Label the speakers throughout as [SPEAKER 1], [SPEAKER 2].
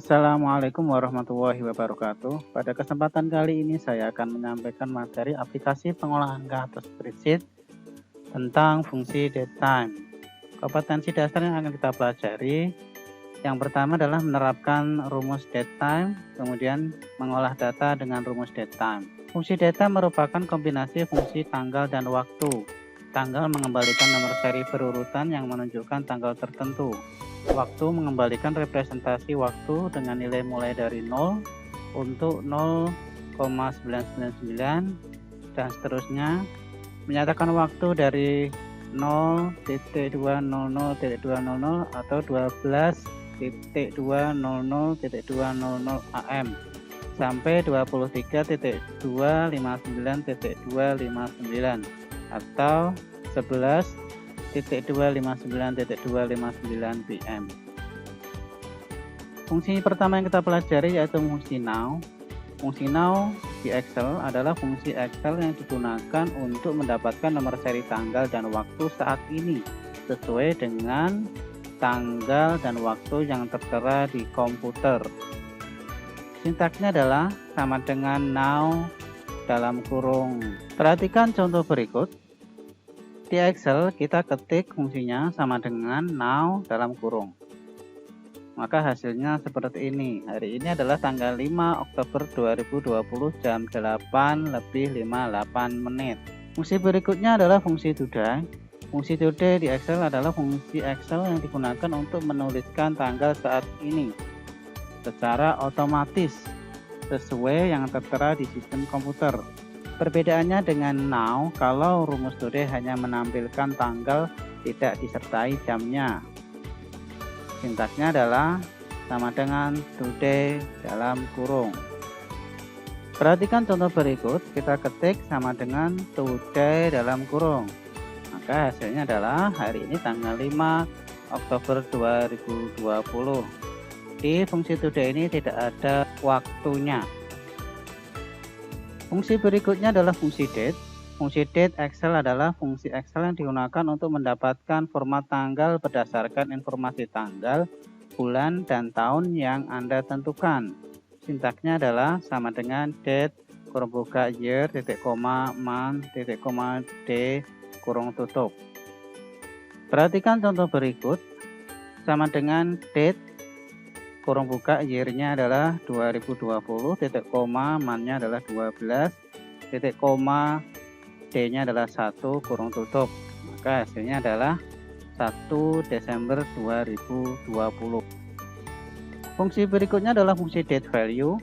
[SPEAKER 1] Assalamualaikum warahmatullahi wabarakatuh. Pada kesempatan kali ini saya akan menyampaikan materi aplikasi pengolahan angka atau spreadsheet tentang fungsi datetime. Kompetensi dasar yang akan kita pelajari, yang pertama adalah menerapkan rumus datetime, kemudian mengolah data dengan rumus datetime. Fungsi data merupakan kombinasi fungsi tanggal dan waktu. Tanggal mengembalikan nomor seri berurutan yang menunjukkan tanggal tertentu. Waktu mengembalikan representasi waktu dengan nilai mulai dari 0 untuk 0,999 dan seterusnya. Menyatakan waktu dari 0.200.200 atau 12.200.200 AM sampai 23.259.259 atau 11.259.259 PM. Fungsi pertama yang kita pelajari yaitu fungsi now. Fungsi now di Excel adalah fungsi Excel yang digunakan untuk mendapatkan nomor seri tanggal dan waktu saat ini sesuai dengan tanggal dan waktu yang tertera di komputer. Sintaksnya adalah sama dengan now dalam kurung. Perhatikan contoh berikut. Di Excel kita ketik fungsinya sama dengan now dalam kurung. Maka hasilnya seperti ini. Hari ini adalah tanggal 5 Oktober 2020 jam 8:58. Fungsi berikutnya adalah fungsi today. Fungsi today di Excel adalah fungsi Excel yang digunakan untuk menuliskan tanggal saat ini secara otomatis sesuai yang tertera di sistem komputer. Perbedaannya dengan now, kalau rumus today hanya menampilkan tanggal, tidak disertai jamnya. Sintaksnya adalah sama dengan today dalam kurung. Perhatikan contoh berikut, kita ketik sama dengan today dalam kurung. Maka hasilnya adalah hari ini tanggal 5 Oktober 2020. Di fungsi today ini tidak ada waktunya. Fungsi berikutnya adalah fungsi date. Fungsi date Excel adalah fungsi Excel yang digunakan untuk mendapatkan format tanggal berdasarkan informasi tanggal, bulan, dan tahun yang Anda tentukan. Sintaksnya adalah sama dengan date, kurung buka, year, titik koma, month, titik koma, day, kurung tutup. Perhatikan contoh berikut. Sama dengan date, kurung buka, year-nya adalah 2020, titik koma, month-nya adalah 12, titik koma, D-nya adalah 1, kurung tutup. Maka hasilnya adalah 1 Desember 2020. Fungsi berikutnya adalah fungsi date value.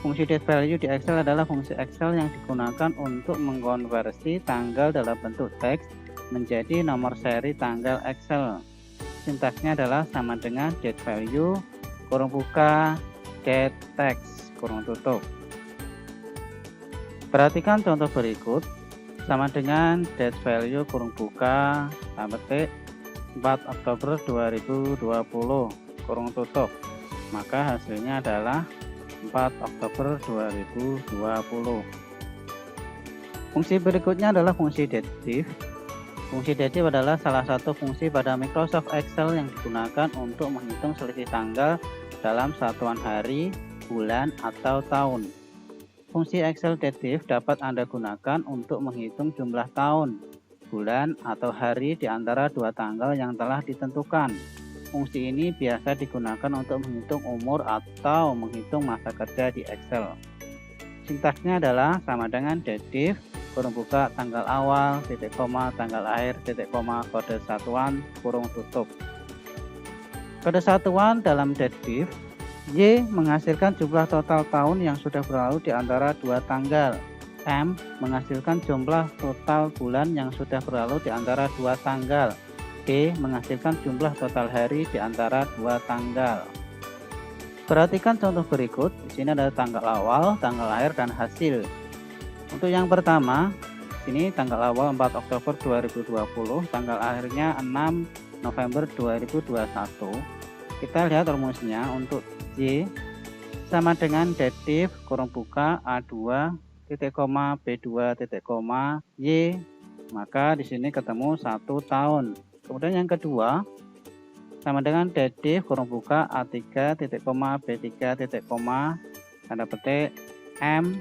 [SPEAKER 1] Fungsi date value di Excel adalah fungsi Excel yang digunakan untuk mengkonversi tanggal dalam bentuk teks menjadi nomor seri tanggal Excel. Sintaksnya adalah sama dengan date value, kurung buka, date text, kurung tutup. Perhatikan contoh berikut. Sama dengan date value, kurung buka, petik, 4 Oktober 2020, kurung tutup. Maka hasilnya adalah 4 Oktober 2020. Fungsi berikutnya adalah fungsi dative. Fungsi dative adalah salah satu fungsi pada Microsoft Excel yang digunakan untuk menghitung selisih tanggal dalam satuan hari, bulan, atau tahun. Fungsi Excel dative dapat Anda gunakan untuk menghitung jumlah tahun, bulan, atau hari di antara dua tanggal yang telah ditentukan. Fungsi ini biasa digunakan untuk menghitung umur atau menghitung masa kerja di Excel. Sintaksnya adalah sama dengan dative, kurung buka, tanggal awal, titik koma, tanggal akhir, titik koma, kode satuan, kurung tutup. Kode satuan dalam dative, Y menghasilkan jumlah total tahun yang sudah berlalu di antara dua tanggal. M menghasilkan jumlah total bulan yang sudah berlalu di antara dua tanggal. D menghasilkan jumlah total hari di antara dua tanggal. Perhatikan contoh berikut. Di sini ada tanggal awal, tanggal akhir, dan hasil. Untuk yang pertama, sini tanggal awal 4 Oktober 2020, tanggal akhirnya 6 November 2021. Kita lihat rumusnya. Untuk Y sama dengan dative, kurung buka, A2, titik koma, B2, titik koma, Y. Maka di sini ketemu 1 tahun. Kemudian yang kedua, sama dengan dedif kurung buka A3 titik koma B3 titik koma tanda petik M,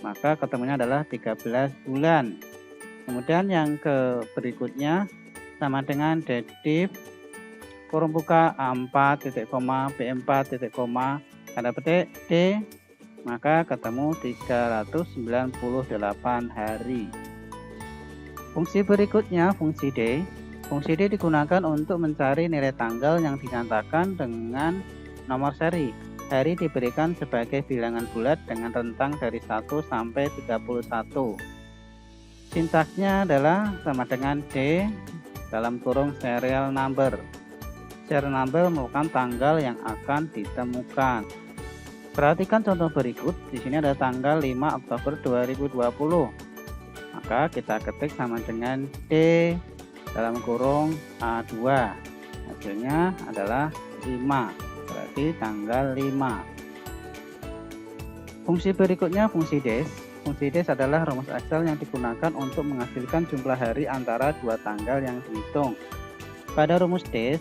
[SPEAKER 1] maka ketemunya adalah 13 bulan. Kemudian yang ke berikutnya sama dengan dedif kurung buka A4 titik koma B4 titik koma tanda petik D, maka ketemu 398 hari. Fungsi berikutnya fungsi D. Fungsi D digunakan untuk mencari nilai tanggal yang dinyatakan dengan nomor seri. Hari diberikan sebagai bilangan bulat dengan rentang dari 1 sampai 31. Sintaksnya adalah sama dengan D dalam kurung serial number. Serial number merupakan tanggal yang akan ditemukan. Perhatikan contoh berikut. Di sini ada tanggal 5 Oktober 2020. Maka kita ketik sama dengan D dalam kurung A2. Hasilnya adalah 5. Berarti tanggal 5. Fungsi berikutnya fungsi des. Fungsi des adalah rumus Excel yang digunakan untuk menghasilkan jumlah hari antara dua tanggal yang dihitung. Pada rumus des,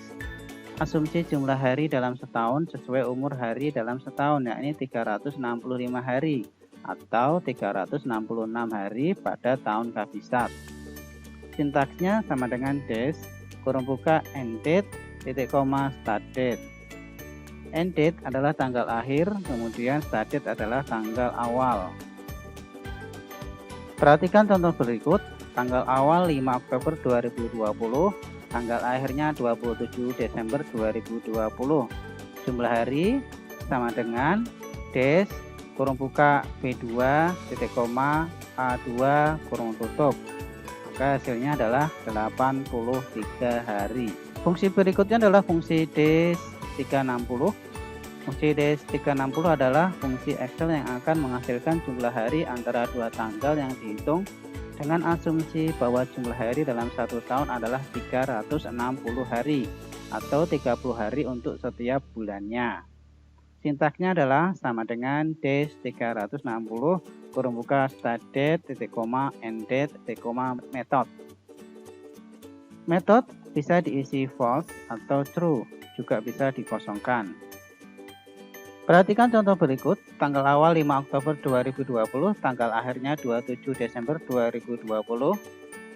[SPEAKER 1] asumsi jumlah hari dalam setahun sesuai umur hari dalam setahun, yakni 365 hari atau 366 hari pada tahun kabisat. Sintaksnya sama dengan des kurung buka end date titik koma start date. End date adalah tanggal akhir, kemudian start date adalah tanggal awal. Perhatikan contoh berikut. Tanggal awal 5 Oktober 2020, tanggal akhirnya 27 Desember 2020. Jumlah hari sama dengan des kurung buka B2 titik koma A2 kurung tutup, maka hasilnya adalah 83 hari. Fungsi berikutnya adalah fungsi D360. Fungsi D360 adalah fungsi Excel yang akan menghasilkan jumlah hari antara dua tanggal yang dihitung dengan asumsi bahwa jumlah hari dalam satu tahun adalah 360 hari atau 30 hari untuk setiap bulannya. Sintaksnya adalah sama dengan D360 kurung buka start date titik koma end date titik koma method. Method bisa diisi false atau true, juga bisa dikosongkan. Perhatikan contoh berikut. Tanggal awal 5 Oktober 2020, tanggal akhirnya 27 Desember 2020.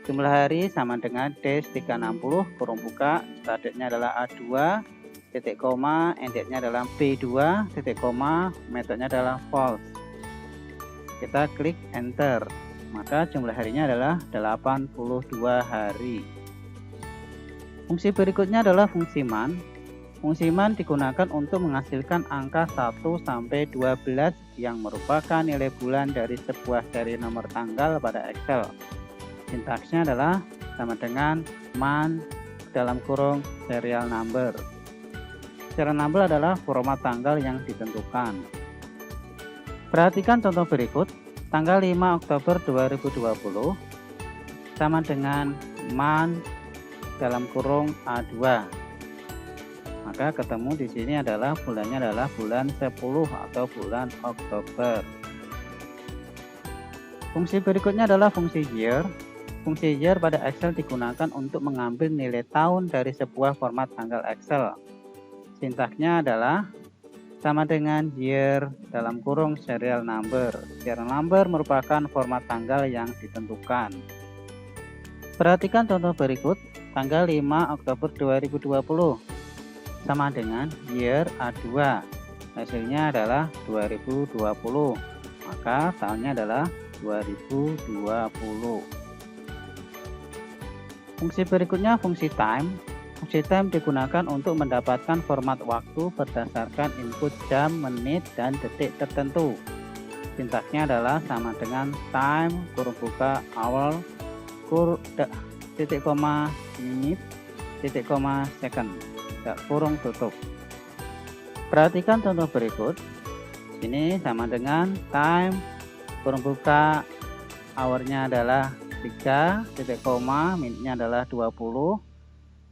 [SPEAKER 1] Jumlah hari sama dengan D360 kurung buka start date-nya adalah A2 titik koma, end date-nya adalah B2 titik koma, metodenya adalah false. Kita klik enter, maka jumlah harinya adalah 82 hari. Fungsi berikutnya adalah fungsi man. Fungsi man digunakan untuk menghasilkan angka 1 sampai 12 yang merupakan nilai bulan dari sebuah seri nomor tanggal pada Excel. Sintaksnya adalah sama dengan man dalam kurung serial number. Serial number adalah format tanggal yang ditentukan. Perhatikan contoh berikut. Tanggal 5 Oktober 2020 sama dengan man dalam kurung A2. Maka ketemu di sini adalah bulannya adalah bulan 10 atau bulan Oktober. Fungsi berikutnya adalah fungsi year. Fungsi year pada Excel digunakan untuk mengambil nilai tahun dari sebuah format tanggal Excel. Sintaksnya adalah sama dengan year dalam kurung serial number. Serial number merupakan format tanggal yang ditentukan. Perhatikan contoh berikut. Tanggal 5 Oktober 2020 sama dengan year A2. Hasilnya adalah 2020. Maka tahunnya adalah 2020. Fungsi berikutnya fungsi time. Fungsi time digunakan untuk mendapatkan format waktu berdasarkan input jam, menit, dan detik tertentu. Sintaksnya adalah sama dengan time kurung buka hour titik koma minute titik koma second kurung tutup. Perhatikan contoh berikut. Ini sama dengan time kurung buka hournya adalah 3 titik koma, minitnya adalah 20,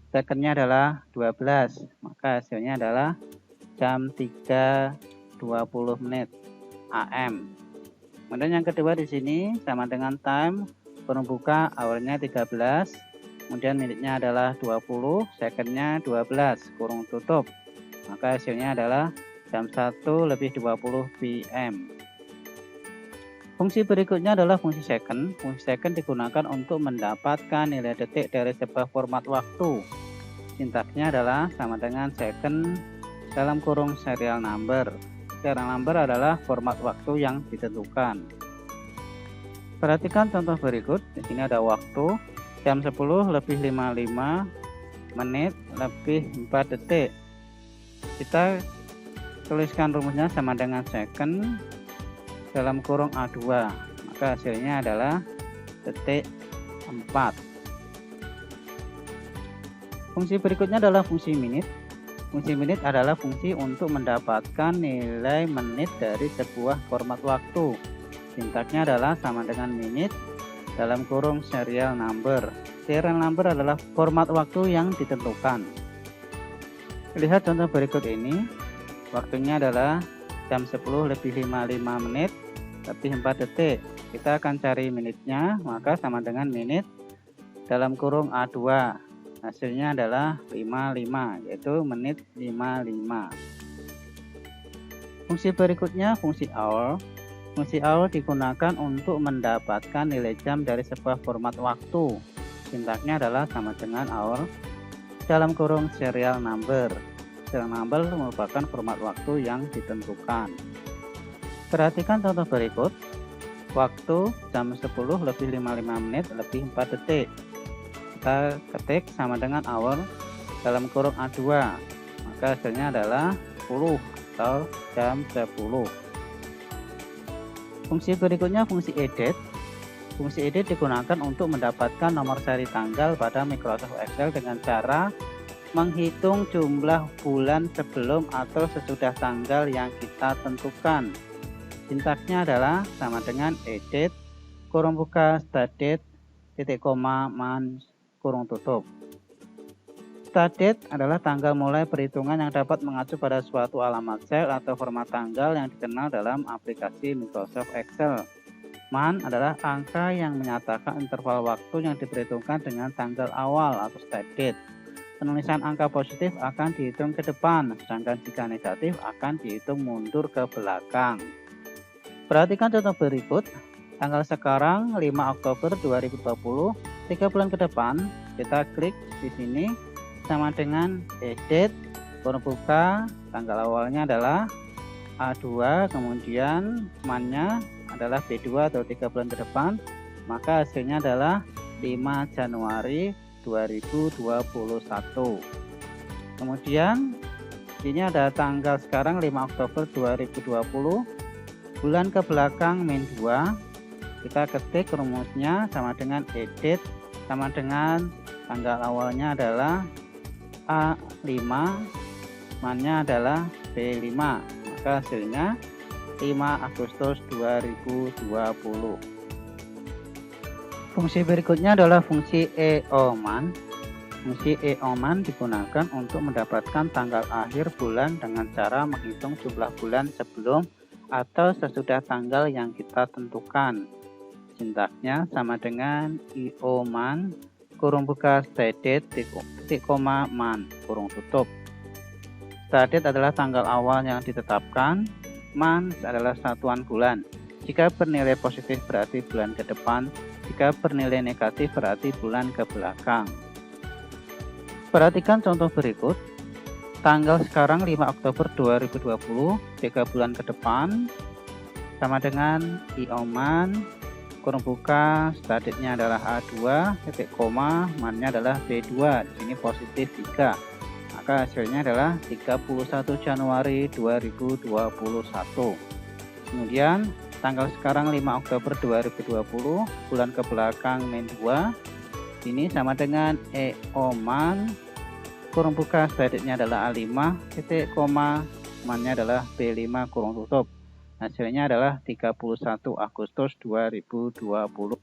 [SPEAKER 1] secondnya adalah 12, maka hasilnya adalah jam 3.20 menit AM. Kemudian yang kedua di sini sama dengan time kurung buka hournya 13, kemudian menitnya adalah 20, secondnya 12, kurung tutup. Maka hasilnya adalah jam 1:20 PM. Fungsi berikutnya adalah fungsi second. Fungsi second digunakan untuk mendapatkan nilai detik dari sebuah format waktu. Sintaksnya adalah sama dengan second dalam kurung serial number. Serial number adalah format waktu yang ditentukan. Perhatikan contoh berikut. Di sini ada waktu jam 10:55 menit lebih 4 detik. Kita tuliskan rumusnya sama dengan second dalam kurung A2, maka hasilnya adalah detik 4. Fungsi berikutnya adalah fungsi menit. Fungsi menit adalah fungsi untuk mendapatkan nilai menit dari sebuah format waktu. Sintaksnya adalah sama dengan menit dalam kurung serial number. Serial number adalah format waktu yang ditentukan. Lihat contoh berikut ini. Waktunya adalah jam 10:55 menit lebih 4 detik. Kita akan cari menitnya, maka sama dengan menit dalam kurung A2. Hasilnya adalah 55, yaitu menit 55. Fungsi berikutnya fungsi hour. Fungsi hour digunakan untuk mendapatkan nilai jam dari sebuah format waktu. Sintaksnya adalah sama dengan hour dalam kurung serial number. Serial number merupakan format waktu yang ditentukan. Perhatikan contoh berikut. Waktu jam 10:55 menit lebih 4 detik. Kita ketik sama dengan hour dalam kurung A2. Maka hasilnya adalah 10 atau jam 10. Fungsi berikutnya fungsi edit. Fungsi edit digunakan untuk mendapatkan nomor seri tanggal pada Microsoft Excel dengan cara menghitung jumlah bulan sebelum atau sesudah tanggal yang kita tentukan. Sintaksnya adalah sama dengan edit, kurung buka, start date, titik koma, month, kurung tutup. Start date adalah tanggal mulai perhitungan yang dapat mengacu pada suatu alamat sel atau format tanggal yang dikenal dalam aplikasi Microsoft Excel. Month adalah angka yang menyatakan interval waktu yang diperhitungkan dengan tanggal awal atau start date. Penulisan angka positif akan dihitung ke depan, sedangkan jika negatif akan dihitung mundur ke belakang. Perhatikan contoh berikut. Tanggal sekarang 5 Oktober 2020, 3 bulan ke depan. Kita klik di sini sama dengan edit, kurung buka, tanggal awalnya adalah A2, kemudian month-nya adalah B2 atau 3 bulan ke depan, maka hasilnya adalah 5 Januari 2021. Kemudian ini ada tanggal sekarang 5 Oktober 2020, bulan ke belakang -2. Kita ketik rumusnya sama dengan edit, sama dengan tanggal awalnya adalah A5, month-nya adalah B5, maka hasilnya 5 Agustus 2020. Fungsi berikutnya adalah fungsi EOMAN. Fungsi EOMAN digunakan untuk mendapatkan tanggal akhir bulan dengan cara menghitung jumlah bulan sebelum atau sesudah tanggal yang kita tentukan. Sintaksnya sama dengan EOMAN, kurung buka, start date, titik koma, month, kurung tutup. Start date adalah tanggal awal yang ditetapkan, month adalah satuan bulan. Jika bernilai positif berarti bulan ke depan, jika bernilai negatif berarti bulan ke belakang. Perhatikan contoh berikut. Tanggal sekarang 5 Oktober 2020, 3 bulan ke depan, sama dengan EOMAN, kurung buka, start date-nya adalah A2, titik koma, month-nya adalah B2, di sini positif 3. Maka hasilnya adalah 31 Januari 2021. Kemudian tanggal sekarang 5 Oktober 2020, bulan ke belakang -2, ini sama dengan EOMAN, kurung buka, start date-nya adalah A5, titik koma, month-nya adalah B5, kurung tutup. Hasilnya adalah 31 Agustus 2020.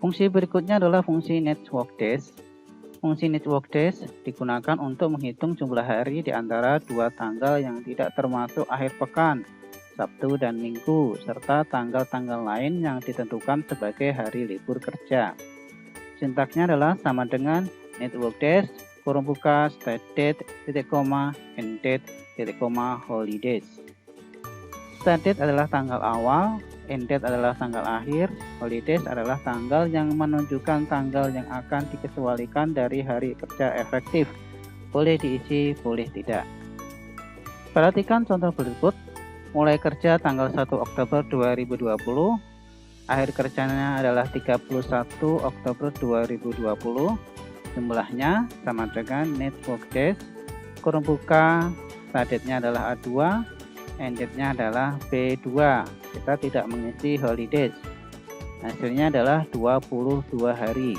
[SPEAKER 1] Fungsi berikutnya adalah fungsi network days. Fungsi network days digunakan untuk menghitung jumlah hari di antara dua tanggal yang tidak termasuk akhir pekan, Sabtu dan Minggu, serta tanggal-tanggal lain yang ditentukan sebagai hari libur kerja. Sintaksnya adalah sama dengan net workdays, kurung buka, start date, titik koma, end date, titik koma, holidays. Start date adalah tanggal awal, end date adalah tanggal akhir, holidays adalah tanggal yang menunjukkan tanggal yang akan dikecualikan dari hari kerja efektif. Boleh diisi, boleh tidak. Perhatikan contoh berikut. Mulai kerja tanggal 1 Oktober 2020, akhir kerjanya adalah 31 Oktober 2020. Jumlahnya sama dengan net workdays, kurung buka, start date-nya adalah A2, end date-nya adalah B2. Kita tidak mengisi holidays. Hasilnya adalah 22 hari.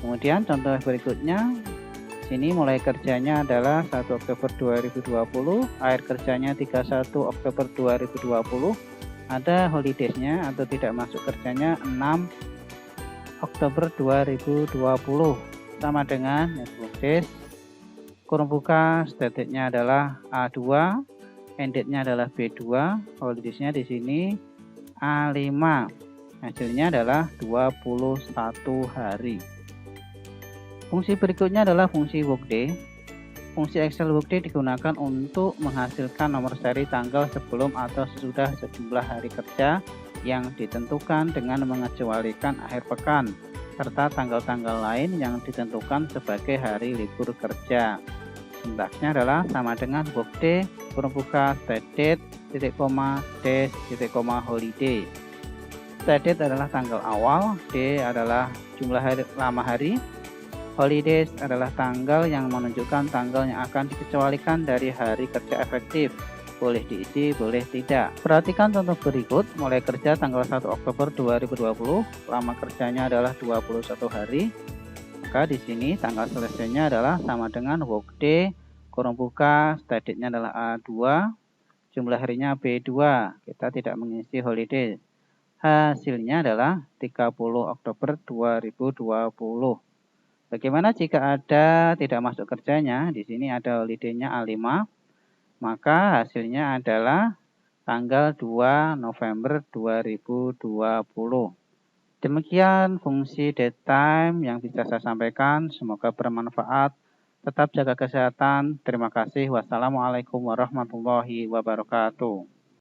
[SPEAKER 1] Kemudian contoh berikutnya, sini mulai kerjanya adalah 1 Oktober 2020, akhir kerjanya 31 Oktober 2020. Ada holidays-nya atau tidak masuk kerjanya 6 Oktober 2020. Sama dengan net workdays, kurung buka, start date-nya adalah A2, end date-nya adalah B2, holidays-nya di sini A5. Hasilnya adalah 21 hari. Fungsi berikutnya adalah fungsi workday. Fungsi Excel workday digunakan untuk menghasilkan nomor seri tanggal sebelum atau sesudah sejumlah hari kerja yang ditentukan dengan mengecualikan akhir pekan, serta tanggal-tanggal lain yang ditentukan sebagai hari libur kerja. Sintaksnya adalah sama dengan workday, kurung buka, start date, titik koma, dash, titik koma, holiday. Start date adalah tanggal awal, D adalah jumlah hari, lama hari. Holidays adalah tanggal yang menunjukkan tanggal yang akan dikecualikan dari hari kerja efektif. Boleh diisi, boleh tidak. Perhatikan contoh berikut. Mulai kerja tanggal 1 Oktober 2020, lama kerjanya adalah 21 hari. Maka di sini tanggal selesainya adalah sama dengan workday, kurung buka, start date-nya adalah A2, jumlah harinya B2. Kita tidak mengisi holiday. Hasilnya adalah 30 Oktober 2020. Bagaimana jika ada tidak masuk kerjanya? Di sini ada holiday-nya A5, maka hasilnya adalah tanggal 2 November 2020. Demikian fungsi datetime yang bisa saya sampaikan. Semoga bermanfaat. Tetap jaga kesehatan. Terima kasih. Wassalamualaikum warahmatullahi wabarakatuh.